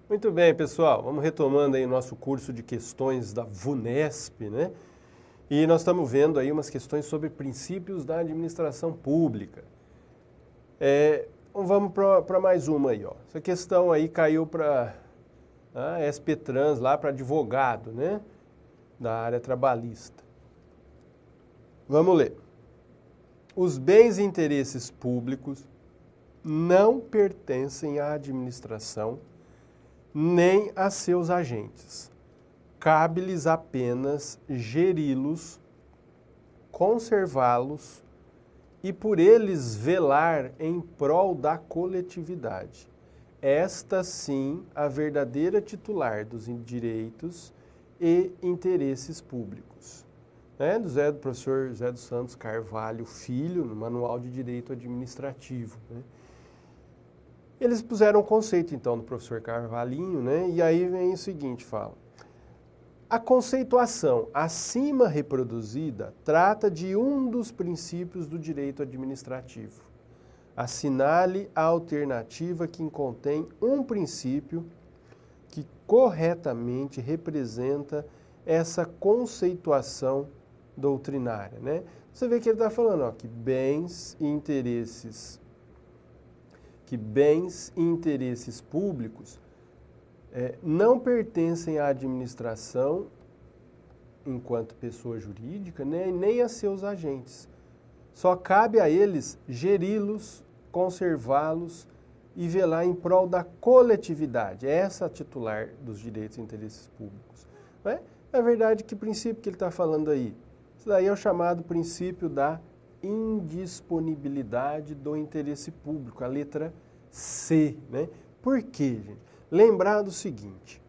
Muito bem, pessoal. Vamos retomando aí o nosso curso de questões da VUNESP, né? E nós estamos vendo aí umas questões sobre princípios da administração pública. Vamos para mais uma aí, ó. Essa questão aí caiu para a SP-Trans, lá para advogado, né? Da área trabalhista. Vamos ler. Os bens e interesses públicos não pertencem à administração nem a seus agentes. Cabe-lhes apenas geri-los, conservá-los e por eles velar em prol da coletividade. Esta, sim, a verdadeira titular dos direitos e interesses públicos. Do professor José dos Santos Carvalho Filho, no Manual de Direito Administrativo. Né? Eles puseram o conceito, então, do professor Carvalhinho, né? E aí vem o seguinte, fala. A conceituação acima reproduzida trata de um dos princípios do direito administrativo. Assinale a alternativa que contém um princípio que corretamente representa essa conceituação doutrinária, né? Você vê que ele está falando, ó, que bens e interesses públicos não pertencem à administração enquanto pessoa jurídica, né, nem a seus agentes. Só cabe a eles geri-los, conservá-los e velar em prol da coletividade. Essa é a titular dos direitos e interesses públicos. Não é? Na verdade, que princípio que ele está falando aí? Isso daí é o chamado princípio da indisponibilidade do interesse público, a letra C. Né? Por quê, gente? Lembrar do seguinte,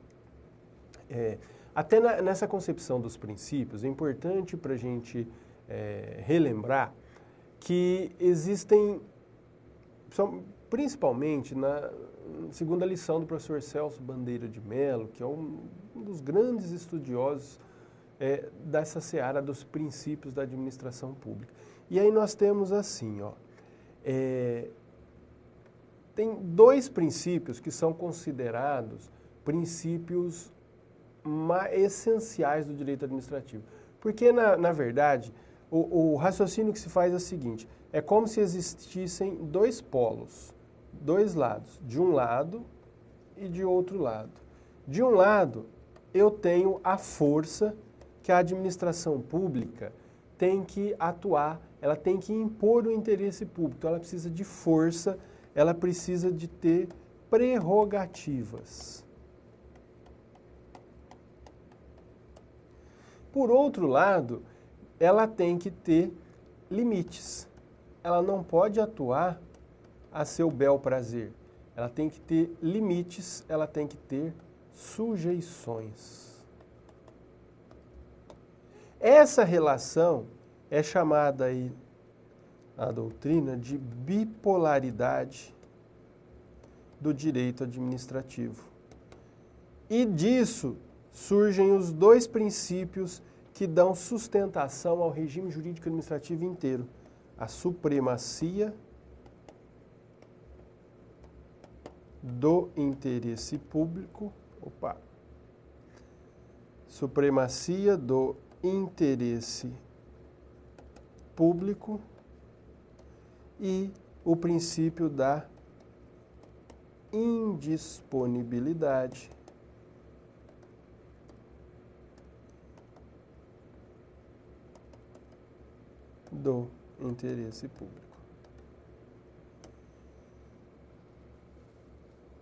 até nessa concepção dos princípios, é importante para a gente relembrar que existem, principalmente na segunda lição do professor Celso Bandeira de Mello, que é um dos grandes estudiosos dessa seara dos princípios da administração pública. E aí nós temos assim, ó, tem dois princípios que são considerados princípios essenciais do direito administrativo. Porque, na verdade, o raciocínio que se faz é o seguinte, é como se existissem dois polos, dois lados, de um lado e de outro lado. De um lado, eu tenho a força que a administração pública tem que atuar, ela tem que impor o interesse público, então ela precisa de força, ela precisa de ter prerrogativas. Por outro lado, ela tem que ter limites. Ela não pode atuar a seu bel prazer. Ela tem que ter limites, ela tem que ter sujeições. Essa relação é chamada aí a doutrina de bipolaridade do direito administrativo. E disso surgem os dois princípios que dão sustentação ao regime jurídico administrativo inteiro. A supremacia do interesse público, supremacia do interesse público e o princípio da indisponibilidade do interesse público.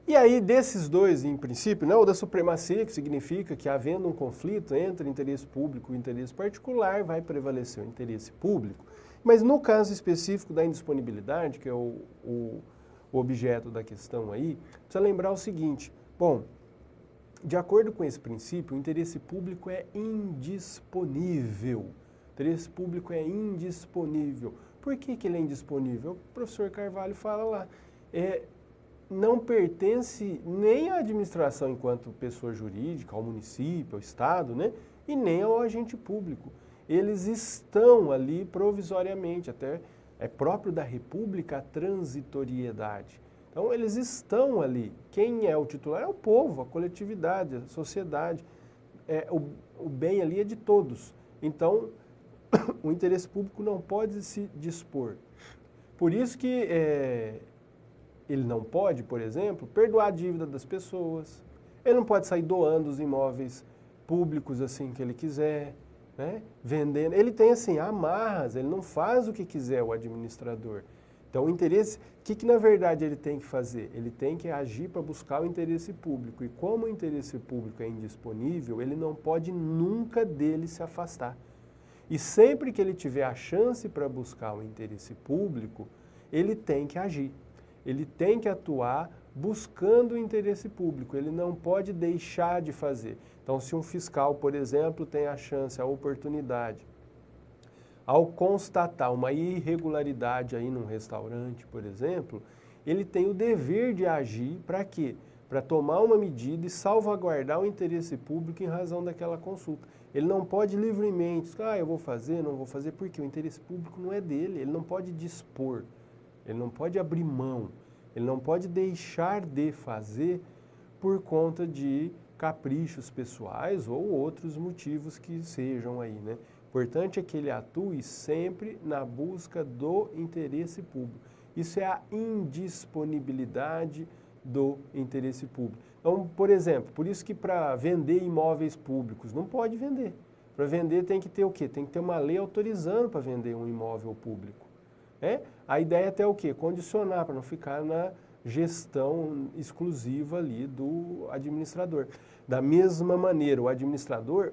E aí, desses dois, em princípio, né, o da supremacia, que significa que havendo um conflito entre interesse público e interesse particular, vai prevalecer o interesse público. Mas no caso específico da indisponibilidade, que é o objeto da questão aí, precisa lembrar o seguinte, bom, de acordo com esse princípio, o interesse público é indisponível. O interesse público é indisponível. Por que ele é indisponível? O professor Carvalho fala lá, não pertence nem à administração enquanto pessoa jurídica, ao município, ao Estado, né? E nem ao agente público. Eles estão ali provisoriamente, até é próprio da República a transitoriedade. Então, eles estão ali. Quem é o titular é o povo, a coletividade, a sociedade. O bem ali é de todos. Então, o interesse público não pode se dispor. Por isso que ele não pode, por exemplo, perdoar a dívida das pessoas. Ele não pode sair doando os imóveis públicos assim que ele quiser, né? Vendendo. Ele tem assim amarras, ele não faz o que quiser o administrador. Então o interesse, o que na verdade ele tem que fazer? Ele tem que agir para buscar o interesse público. E como o interesse público é indisponível, ele não pode nunca dele se afastar. E sempre que ele tiver a chance para buscar o interesse público, ele tem que agir. Ele tem que atuar buscando o interesse público. Ele não pode deixar de fazer. Então, se um fiscal, por exemplo, tem a chance, a oportunidade, ao constatar uma irregularidade aí num restaurante, por exemplo, ele tem o dever de agir para quê? Para tomar uma medida e salvaguardar o interesse público em razão daquela consulta. Ele não pode livremente, eu vou fazer, não vou fazer, porque o interesse público não é dele, ele não pode dispor, ele não pode abrir mão, ele não pode deixar de fazer por conta de caprichos pessoais ou outros motivos que sejam aí, né? O importante é que ele atue sempre na busca do interesse público. Isso é a indisponibilidade do interesse público. Então, por exemplo, por isso que para vender imóveis públicos, não pode vender. Para vender tem que ter o quê? Tem que ter uma lei autorizando para vender um imóvel público. A ideia é até o quê? Condicionar, para não ficar na gestão exclusiva ali do administrador. Da mesma maneira, o administrador,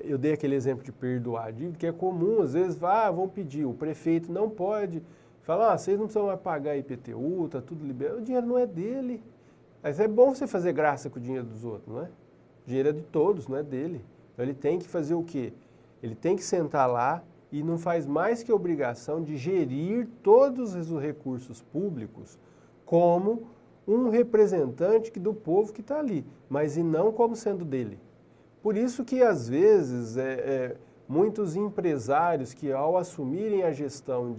eu dei aquele exemplo de perdoar a dívida, que é comum, às vezes, vão pedir, o prefeito não pode, fala, vocês não precisam mais pagar IPTU, está tudo liberado, o dinheiro não é dele. Mas é bom você fazer graça com o dinheiro dos outros, não é? O dinheiro é de todos, não é dele. Então ele tem que fazer o quê? Ele tem que sentar lá e não faz mais que obrigação de gerir todos os recursos públicos como um representante do povo que está ali, mas e não como sendo dele. Por isso que, às vezes, muitos empresários que, ao assumirem a gestão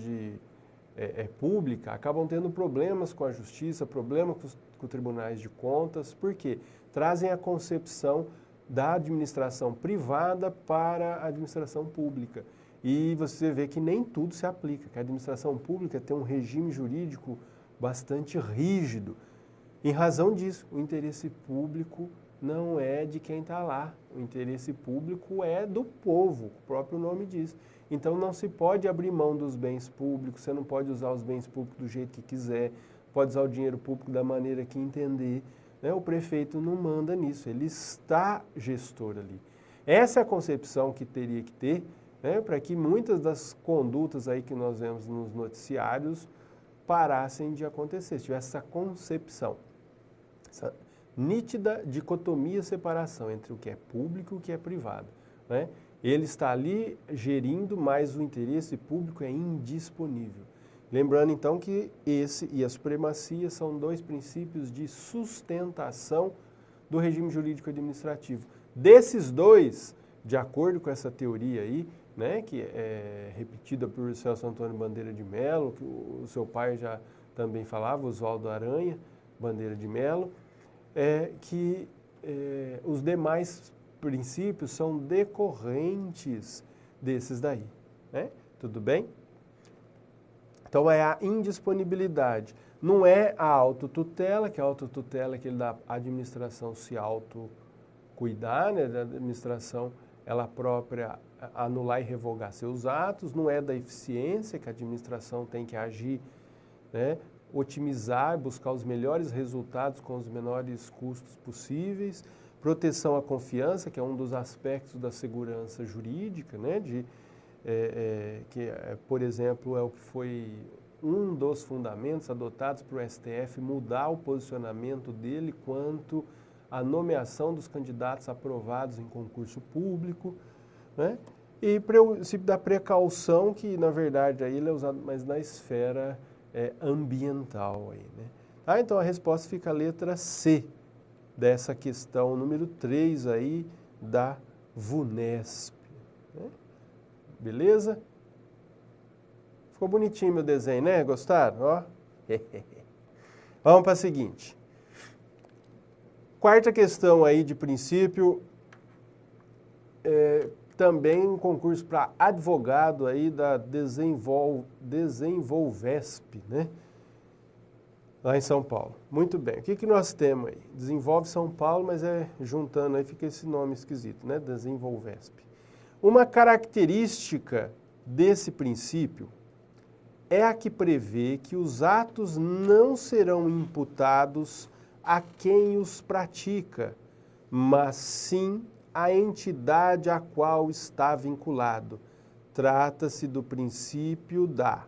pública, acabam tendo problemas com a justiça, problemas com os tribunais de contas, porque trazem a concepção da administração privada para a administração pública. E você vê que nem tudo se aplica, que a administração pública tem um regime jurídico bastante rígido. Em razão disso, o interesse público não é de quem está lá, o interesse público é do povo, o próprio nome diz. Então não se pode abrir mão dos bens públicos, você não pode usar os bens públicos do jeito que quiser, pode usar o dinheiro público da maneira que entender. O prefeito não manda nisso, ele está gestor ali. Essa é a concepção que teria que ter, para que muitas das condutas aí que nós vemos nos noticiários parassem de acontecer, se tivesse essa concepção, essa nítida dicotomia, separação entre o que é público e o que é privado. Ele está ali gerindo, mas o interesse público é indisponível. Lembrando então que esse e a supremacia são dois princípios de sustentação do regime jurídico administrativo. Desses dois, de acordo com essa teoria aí, que é repetida por Celso Antônio Bandeira de Mello, que o seu pai já também falava, Oswaldo Aranha Bandeira de Mello, que os demais princípios são decorrentes desses daí. Tudo bem? Então é a indisponibilidade. Não é a autotutela, que a autotutela é aquele da administração se autocuidar, da administração ela própria anular e revogar seus atos. Não é da eficiência, que a administração tem que agir, otimizar, buscar os melhores resultados com os menores custos possíveis. Proteção à confiança, que é um dos aspectos da segurança jurídica, por exemplo, é o que foi um dos fundamentos adotados para o STF mudar o posicionamento dele quanto à nomeação dos candidatos aprovados em concurso público, e o princípio da precaução, que na verdade aí ele é usado mais na esfera ambiental. Aí, então a resposta fica a letra C dessa questão número 3 aí da VUNESP. Beleza? Ficou bonitinho meu desenho, né? Gostaram? Vamos para a seguinte. Quarta questão aí de princípio, também um concurso para advogado aí da Desenvolvesp, né? Lá em São Paulo. Muito bem. O que nós temos aí? Desenvolve São Paulo, mas juntando aí fica esse nome esquisito, né? Desenvolvesp. Uma característica desse princípio é a que prevê que os atos não serão imputados a quem os pratica, mas sim à entidade a qual está vinculado. Trata-se do princípio da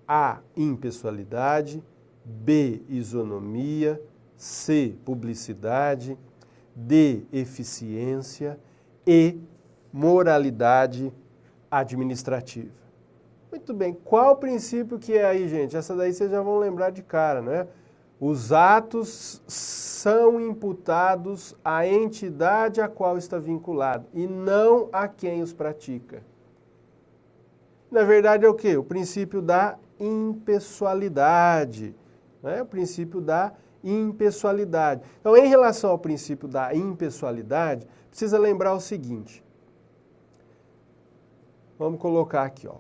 A, impessoalidade, B, isonomia, C, publicidade, D, eficiência e moralidade administrativa. Muito bem, qual o princípio que é aí, gente? Essa daí vocês já vão lembrar de cara, né? Os atos são imputados à entidade a qual está vinculado e não a quem os pratica. Na verdade é o quê? O princípio da impessoalidade, né? O princípio da impessoalidade. Então, em relação ao princípio da impessoalidade, precisa lembrar o seguinte. Vamos colocar aqui, ó.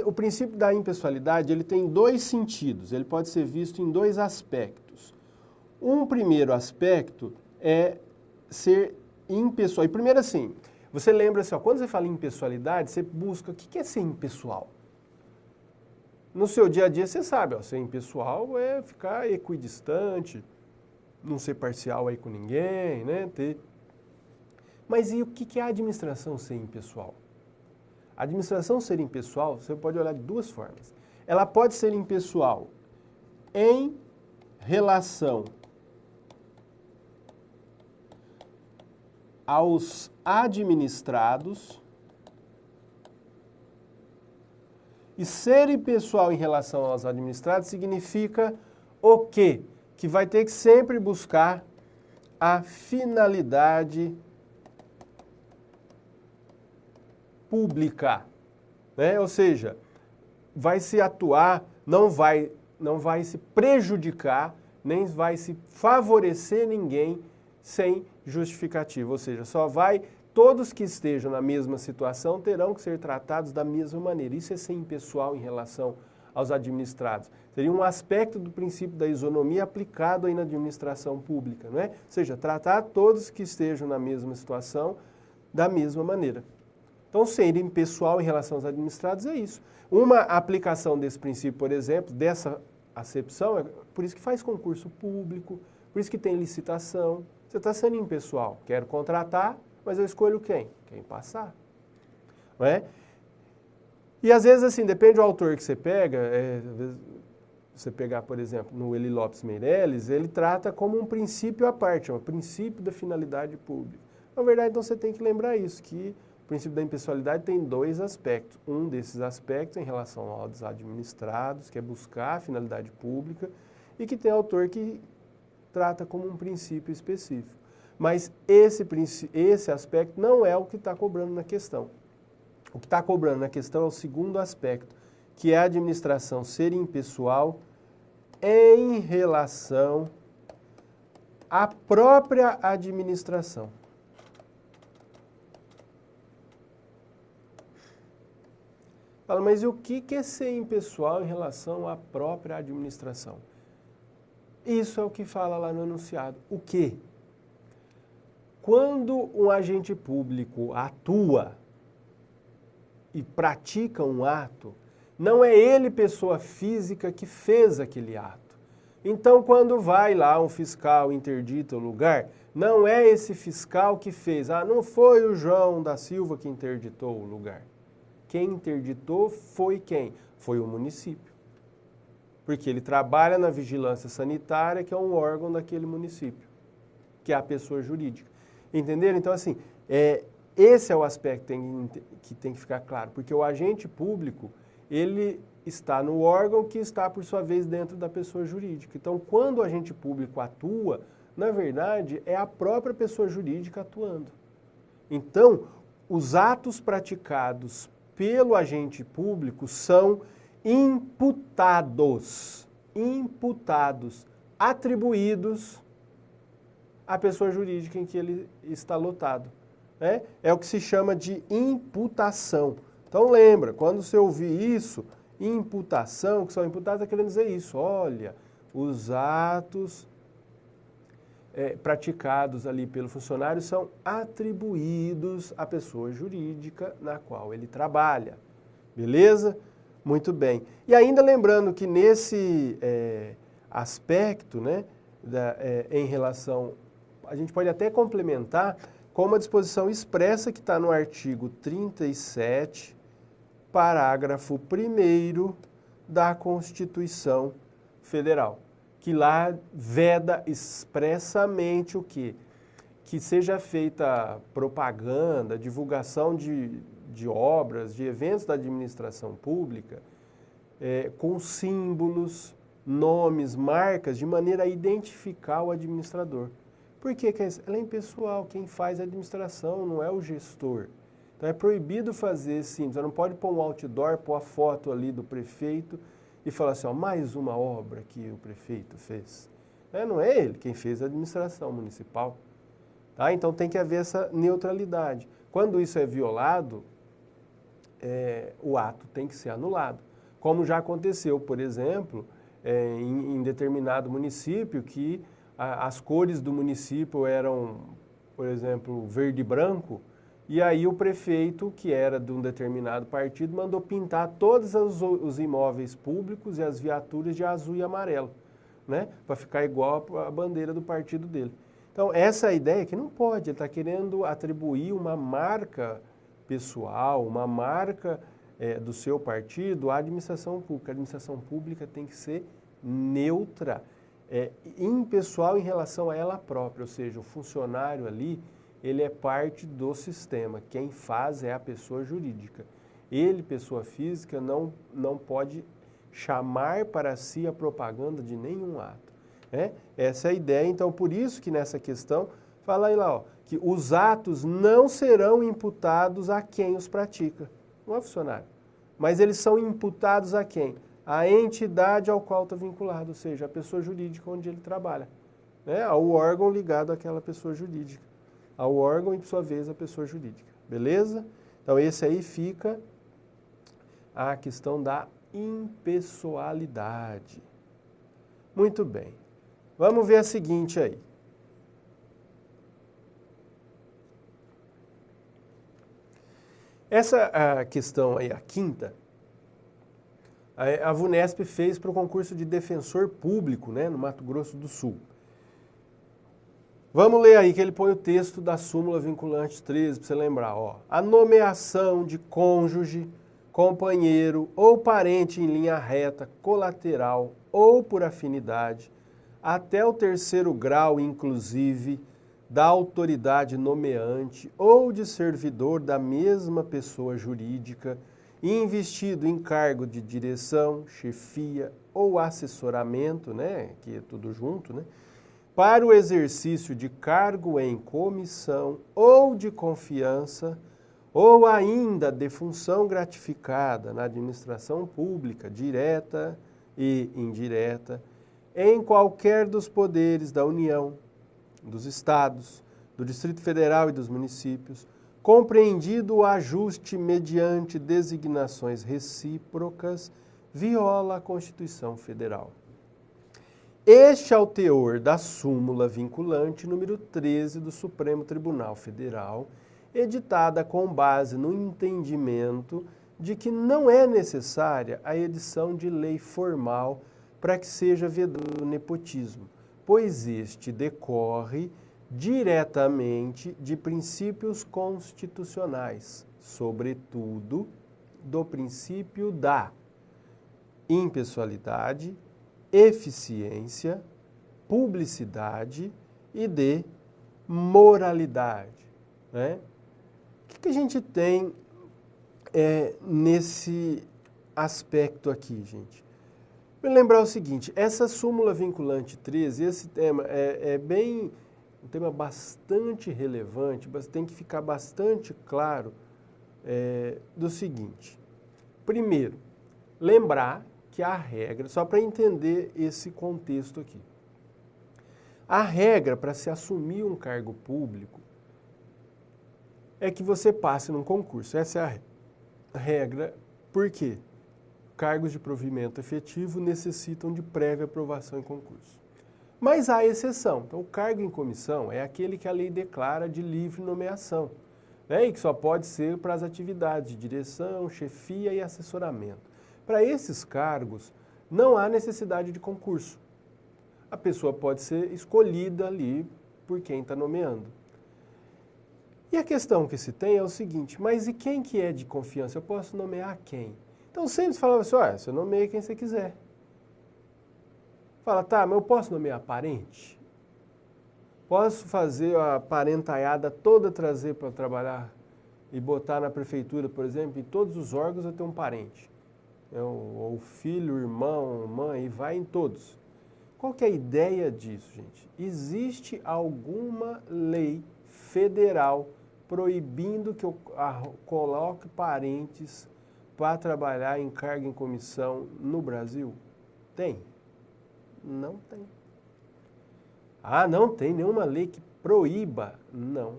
O princípio da impessoalidade, ele tem dois sentidos, ele pode ser visto em dois aspectos. Um primeiro aspecto é ser impessoal. E primeiro assim, você lembra assim, ó, quando você fala em impessoalidade, você busca, o que é ser impessoal? No seu dia a dia você sabe, ó, ser impessoal é ficar equidistante, não ser parcial aí com ninguém, né? Mas e o que é a administração ser impessoal? A administração ser impessoal, você pode olhar de duas formas. Ela pode ser impessoal em relação aos administrados e ser impessoal em relação aos administrados significa o quê? Que vai ter que sempre buscar a finalidade pública, né? Ou seja, vai se atuar, não vai se prejudicar, nem vai se favorecer ninguém sem justificativa, ou seja, todos que estejam na mesma situação terão que ser tratados da mesma maneira. Isso é ser impessoal em relação aos administrados. Seria um aspecto do princípio da isonomia aplicado aí na administração pública, não é? Ou seja, tratar todos que estejam na mesma situação da mesma maneira. Então, ser impessoal em relação aos administrados é isso. Uma aplicação desse princípio, por exemplo, dessa acepção, é por isso que faz concurso público, por isso que tem licitação. Você está sendo impessoal. Quero contratar, mas eu escolho quem? Quem passar. Não é? E às vezes, assim, depende do autor que você pega, às vezes, você pegar, por exemplo, no Eli Lopes Meireles, ele trata como um princípio à parte, é um princípio da finalidade pública. Na verdade, então você tem que lembrar isso, que o princípio da impessoalidade tem dois aspectos. Um desses aspectos em relação aos administrados, que é buscar a finalidade pública, e que tem autor que trata como um princípio específico. Mas esse aspecto não é o que está cobrando na questão. O que está cobrando na questão é o segundo aspecto, que é a administração ser impessoal em relação à própria administração. Fala, mas e o que é ser impessoal em relação à própria administração? Isso é o que fala lá no enunciado. O quê? Quando um agente público atua e pratica um ato, não é ele, pessoa física, que fez aquele ato. Então, quando vai lá um fiscal interdita o lugar, não é esse fiscal que fez. Ah, não foi o João da Silva que interditou o lugar. Quem interditou foi quem? Foi o município. Porque ele trabalha na vigilância sanitária, que é um órgão daquele município, que é a pessoa jurídica. Entenderam? Então, assim, esse é o aspecto que tem que ficar claro, porque o agente público, ele está no órgão que está, por sua vez, dentro da pessoa jurídica. Então, quando o agente público atua, na verdade, é a própria pessoa jurídica atuando. Então, os atos praticados pelo agente público são imputados. imputados, atribuídos à pessoa jurídica em que ele está lotado. Né? É o que se chama de imputação. Então lembra, quando você ouvir isso, imputação, que são imputados, está querendo dizer isso. Olha, os atos praticados ali pelo funcionário são atribuídos à pessoa jurídica na qual ele trabalha. Beleza? Muito bem. E ainda lembrando que nesse aspecto, né, em relação, a gente pode até complementar com uma disposição expressa que está no artigo 37, parágrafo 1º da Constituição Federal, que lá veda expressamente o quê? Que seja feita propaganda, divulgação de obras, de eventos da administração pública, com símbolos, nomes, marcas, de maneira a identificar o administrador. Por quê? Ela é impessoal, quem faz a administração não é o gestor. Então é proibido fazer símbolos, você não pode pôr um outdoor, pôr a foto ali do prefeito e falar assim, ó, mais uma obra que o prefeito fez. Não é ele quem fez a administração municipal. Tá? Então tem que haver essa neutralidade. Quando isso é violado, o ato tem que ser anulado. Como já aconteceu, por exemplo, em determinado município, que as cores do município eram, por exemplo, verde e branco, e aí o prefeito, que era de um determinado partido, mandou pintar todos os imóveis públicos e as viaturas de azul e amarelo, né? Para ficar igual a bandeira do partido dele. Então, essa é a ideia que não pode, ele está querendo atribuir uma marca pessoal, uma marca do seu partido à administração pública. A administração pública tem que ser neutra, impessoal em relação a ela própria, ou seja, o funcionário ali, ele é parte do sistema, quem faz é a pessoa jurídica. Ele, pessoa física, não pode chamar para si a propaganda de nenhum ato. Essa é a ideia, então por isso que nessa questão, fala aí lá, ó, que os atos não serão imputados a quem os pratica, não é funcionário, mas eles são imputados a quem? A entidade ao qual está vinculado, ou seja, a pessoa jurídica onde ele trabalha, ao órgão ligado àquela pessoa jurídica, ao órgão e, por sua vez, a pessoa jurídica. Beleza? Então, esse aí fica a questão da impessoalidade. Muito bem. Vamos ver a seguinte aí. Essa questão aí, a quinta, a VUNESP fez para o concurso de defensor público, né, no Mato Grosso do Sul. Vamos ler aí que ele põe o texto da súmula vinculante 13, para você lembrar. Ó. A nomeação de cônjuge, companheiro ou parente em linha reta, colateral ou por afinidade, até o 3º grau, inclusive, da autoridade nomeante ou de servidor da mesma pessoa jurídica, investido em cargo de direção, chefia ou assessoramento, né, que é tudo junto, né, para o exercício de cargo em comissão ou de confiança, ou ainda de função gratificada na administração pública, direta e indireta, em qualquer dos poderes da União, dos Estados, do Distrito Federal e dos municípios, compreendido o ajuste mediante designações recíprocas, viola a Constituição Federal. Este é o teor da súmula vinculante número 13 do Supremo Tribunal Federal, editada com base no entendimento de que não é necessária a edição de lei formal para que seja vedado o nepotismo, pois este decorre diretamente de princípios constitucionais, sobretudo do princípio da impessoalidade, eficiência, publicidade e de moralidade. Né? O que a gente tem nesse aspecto aqui, gente? Para lembrar o seguinte, essa súmula vinculante 13, esse tema um tema bastante relevante, mas tem que ficar bastante claro do seguinte. Primeiro, lembrar que a regra, só para entender esse contexto aqui. A regra para se assumir um cargo público é que você passe num concurso. Essa é a regra. Por quê? Cargos de provimento efetivo necessitam de prévia aprovação em concurso. Mas há exceção. Então, o cargo em comissão é aquele que a lei declara de livre nomeação, né? E que só pode ser para as atividades de direção, chefia e assessoramento. Para esses cargos, não há necessidade de concurso. A pessoa pode ser escolhida ali por quem está nomeando. E a questão que se tem é o seguinte, mas e quem que é de confiança? Eu posso nomear quem? Então sempre se falava assim, olha, você nomeia quem você quiser. Fala, tá, mas eu posso nomear parente? Posso fazer a parentaiada toda trazer para trabalhar e botar na prefeitura, por exemplo, em todos os órgãos eu tenho um parente. Ou filho, irmão, mãe, e vai em todos. Qual que é a ideia disso, gente? Existe alguma lei federal proibindo que eu coloque parentes para trabalhar em cargo em comissão no Brasil? Tem? Não tem. Ah, não tem nenhuma lei que proíba? Não.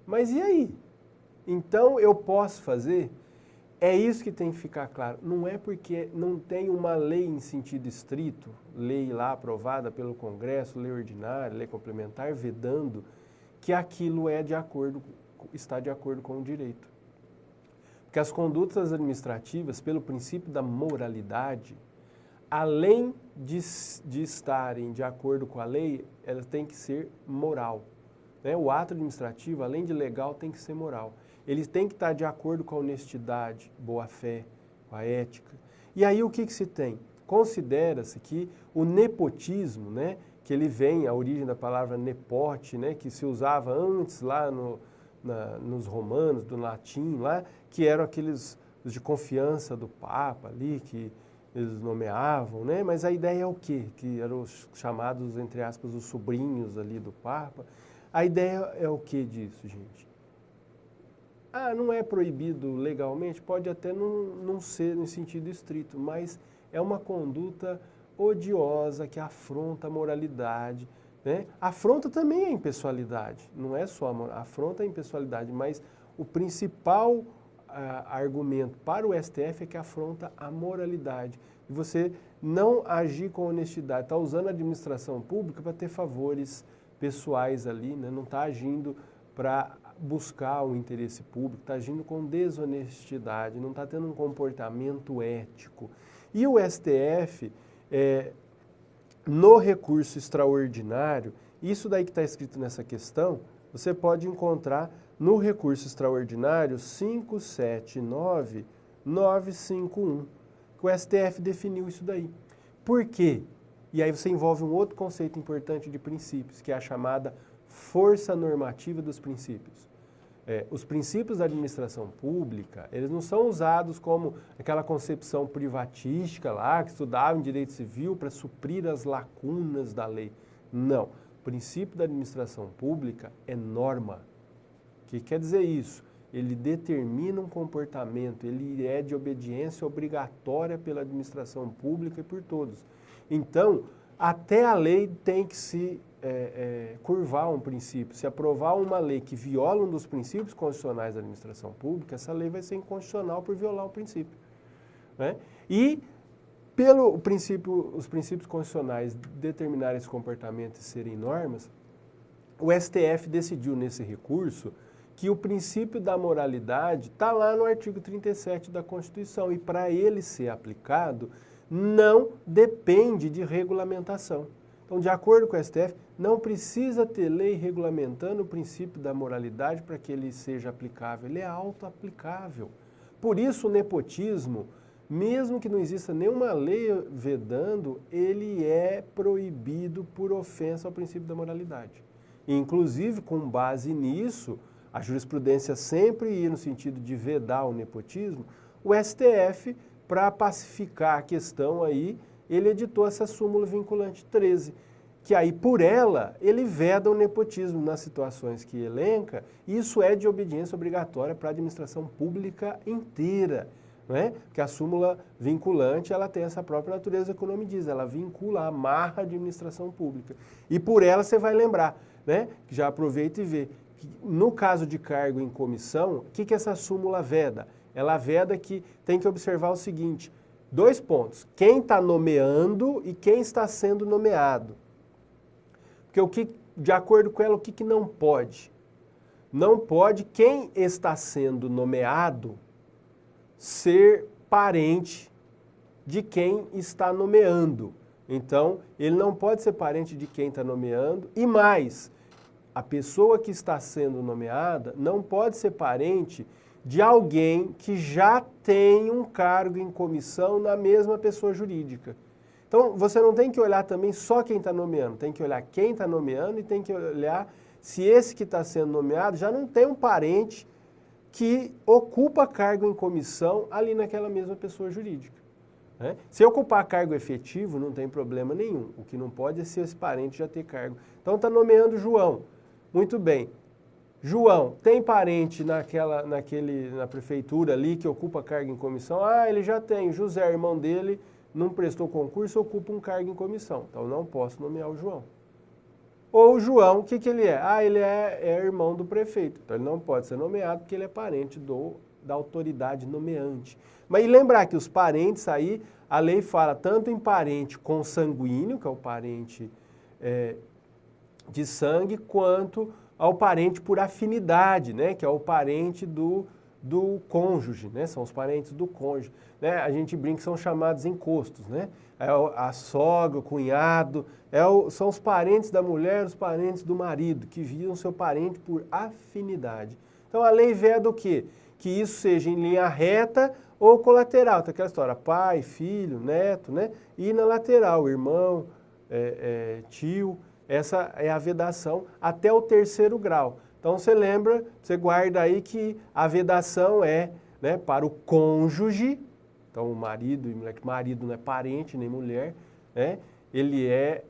Mas e aí? Então eu posso fazer? É isso que tem que ficar claro. Não é porque não tem uma lei em sentido estrito, lei lá aprovada pelo Congresso, lei ordinária, lei complementar, vedando, que aquilo é está de acordo com o direito. Porque as condutas administrativas, pelo princípio da moralidade, além de estarem de acordo com a lei, elas têm que ser moral, né? O ato administrativo, além de legal, tem que ser moral. Ele tem que estar de acordo com a honestidade, boa-fé, com a ética. E aí o que se tem? Considera-se que o nepotismo, né, que ele vem, a origem da palavra nepote, né, que se usava antes lá nos romanos, do latim, lá, que eram aqueles de confiança do Papa ali, que eles nomeavam, né? Mas a ideia é o quê? Que eram os chamados, entre aspas, os sobrinhos ali do Papa. A ideia é o quê disso, gente? Ah, não é proibido legalmente? Pode até não ser no sentido estrito, mas é uma conduta odiosa que afronta a moralidade, né? Afronta também a impessoalidade, não é só afronta a impessoalidade, mas o principal argumento para o STF é que afronta a moralidade. E você não agir com honestidade, está usando a administração pública para ter favores pessoais ali, né? Não está agindo para buscar o interesse público, está agindo com desonestidade, não está tendo um comportamento ético. E o STF, no recurso extraordinário, isso daí que está escrito nessa questão, você pode encontrar no recurso extraordinário 579-951, que o STF definiu isso daí. Por quê? E aí você envolve um outro conceito importante de princípios, que é a chamada força normativa dos princípios. Os princípios da administração pública, eles não são usados como aquela concepção privatística lá, que estudava em direito civil para suprir as lacunas da lei. Não. O princípio da administração pública é norma. O que quer dizer isso? Ele determina um comportamento, ele é de obediência obrigatória pela administração pública e por todos. Então, até a lei tem que se curvar um princípio. Se aprovar uma lei que viola um dos princípios constitucionais da administração pública, essa lei vai ser inconstitucional por violar o princípio, né? E, pelo princípio, os princípios constitucionais determinarem esse comportamento e serem normas, o STF decidiu nesse recurso que o princípio da moralidade está lá no artigo 37 da Constituição e para ele ser aplicado não depende de regulamentação. Então, de acordo com o STF, não precisa ter lei regulamentando o princípio da moralidade para que ele seja aplicável. Ele é auto-aplicável. Por isso, o nepotismo, mesmo que não exista nenhuma lei vedando, ele é proibido por ofensa ao princípio da moralidade. E, inclusive, com base nisso, a jurisprudência sempre ia no sentido de vedar o nepotismo, o STF, para pacificar a questão aí, ele editou essa súmula vinculante 13, que aí por ela ele veda o nepotismo nas situações que elenca, e isso é de obediência obrigatória para a administração pública inteira. né? Porque a súmula vinculante, ela tem essa própria natureza que o nome diz, ela vincula, amarra a administração pública. E por ela você vai lembrar, né? Já aproveita e vê. No caso de cargo em comissão, o que essa súmula veda? Ela veda que tem que observar o seguinte, 2 pontos, quem está nomeando e quem está sendo nomeado. Porque de acordo com ela, o que não pode? Não pode quem está sendo nomeado ser parente de quem está nomeando. Então, ele não pode ser parente de quem está nomeando e mais, a pessoa que está sendo nomeada não pode ser parente de alguém que já tem um cargo em comissão na mesma pessoa jurídica. Então, você não tem que olhar também só quem está nomeando, tem que olhar quem está nomeando e tem que olhar se esse que está sendo nomeado já não tem um parente que ocupa cargo em comissão ali naquela mesma pessoa jurídica. Né? Se ocupar cargo efetivo, não tem problema nenhum. O que não pode é se esse parente já ter cargo. Então, está nomeando João. Muito bem. João, tem parente na prefeitura ali que ocupa cargo em comissão? Ah, ele já tem. José, irmão dele, não prestou concurso, ocupa um cargo em comissão. Então, não posso nomear o João. Ou o João, o que ele é? Ah, ele é irmão do prefeito. Então, ele não pode ser nomeado porque ele é parente da autoridade nomeante. Mas e lembrar que os parentes aí, a lei fala tanto em parente consanguíneo, que é o parente de sangue, quanto ao parente por afinidade, né? Que é o parente do cônjuge, né? São os parentes do cônjuge. Né? A gente brinca que são chamados encostos, né? A sogra, o cunhado, são os parentes da mulher, os parentes do marido, que viram seu parente por afinidade. Então a lei veda o quê? Que isso seja em linha reta ou colateral. Então aquela história, pai, filho, neto, né? E na lateral, irmão, tio, essa é a vedação até o 3º grau. Então você lembra, você guarda aí que a vedação é, né, para o cônjuge, então o marido e mulher, que marido não é parente nem mulher, né, ele é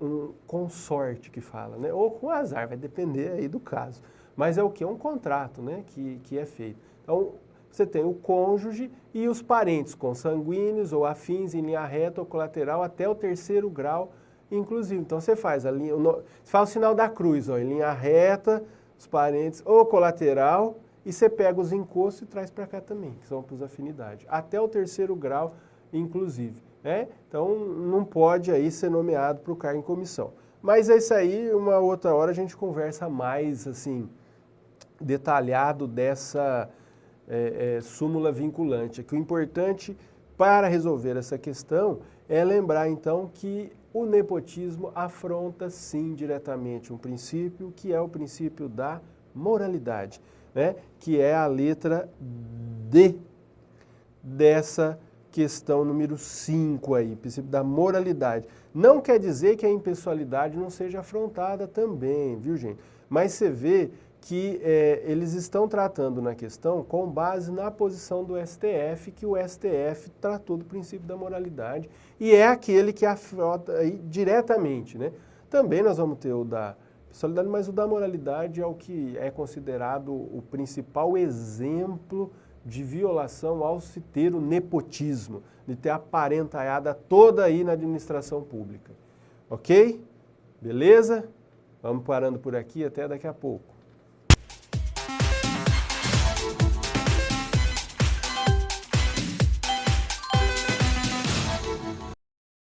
um consorte que fala, né, ou com azar, vai depender aí do caso. Mas é o que? É um contrato, né, que é feito. Então você tem o cônjuge e os parentes consanguíneos ou afins em linha reta ou colateral até o 3º grau, inclusive. Então você faz o sinal da cruz, ó, em linha reta, os parentes ou colateral, e você pega os encostos e traz para cá também, que são para as afinidades. Até o 3º grau, inclusive. Né? Então não pode aí ser nomeado para o cargo em comissão. Mas é isso aí, uma outra hora a gente conversa mais assim, detalhado dessa súmula vinculante. Que o importante para resolver essa questão é lembrar então que o nepotismo afronta sim diretamente um princípio que é o princípio da moralidade, né? Que é a letra D dessa questão número 5 aí, princípio da moralidade. Não quer dizer que a impessoalidade não seja afrontada também, viu gente? Mas você vê que eles estão tratando na questão com base na posição do STF, que o STF tratou do princípio da moralidade e é aquele que afronta aí diretamente, né? Também nós vamos ter o da pessoalidade, mas o da moralidade é o que é considerado o principal exemplo de violação ao se ter o nepotismo, de ter a parentalhada toda aí na administração pública. Ok? Beleza? Vamos parando por aqui, até daqui a pouco.